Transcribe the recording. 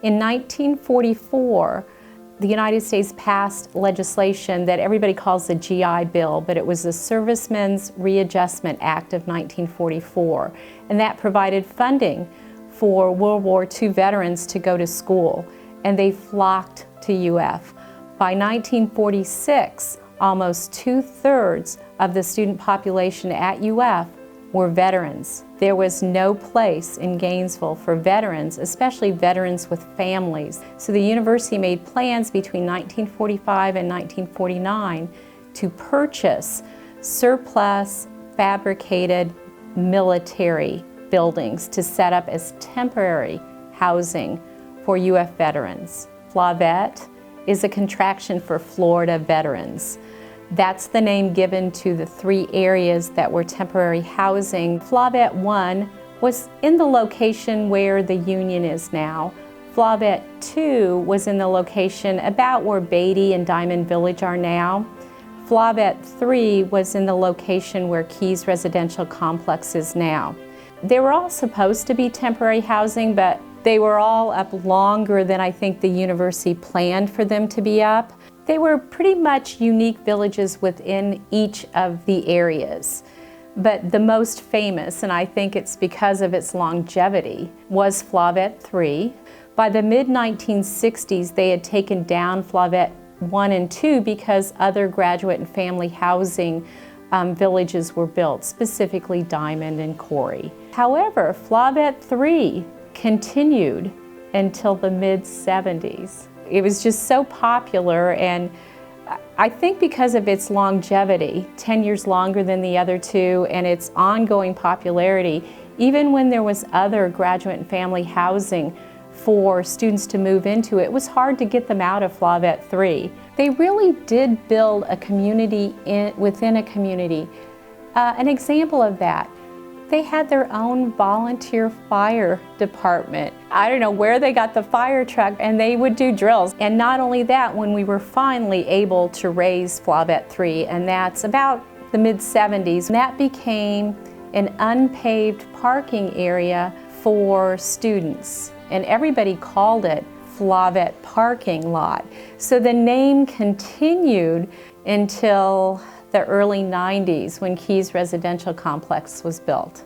In 1944, the United States passed legislation that everybody calls the GI Bill, but it was the Servicemen's Readjustment Act of 1944, and that provided funding for World War II veterans to go to school, and they flocked to UF. By 1946, almost 2/3 of the student population at UF were veterans. There was no place in Gainesville for veterans, especially veterans with families. So the university made plans between 1945 and 1949 to purchase surplus fabricated military buildings to set up as temporary housing for UF veterans. Flavet is a contraction for Florida veterans. That's the name given to the 3 areas that were temporary housing. Flavet I was in the location where the Union is now. Flavet II was in the location about where Beatty and Diamond Village are now. Flavet III was in the location where Keys Residential Complex is now. They were all supposed to be temporary housing, but they were all up longer than I think the university planned for them to be up. They were pretty much unique villages within each of the areas. But the most famous, and I think it's because of its longevity, was Flavet III. By the mid-1960s, they had taken down Flavet I and II because other graduate and family housing villages were built, specifically Diamond and Corey. However, Flavet III continued until the mid-70s. It was just so popular, and I think because of its longevity, 10 years longer than the other 2, and its ongoing popularity, even when there was other graduate and family housing for students to move into, it was hard to get them out of Flavet III. They really did build a community within a community. An example of that, they had their own volunteer fire department. I don't know where they got the fire truck, and they would do drills. And not only that, when we were finally able to raise Flavet III, and that's about the mid-70s, that became an unpaved parking area for students. And everybody called it Flavet parking lot. So the name continued until the early 90s when Keys Residential Complex was built.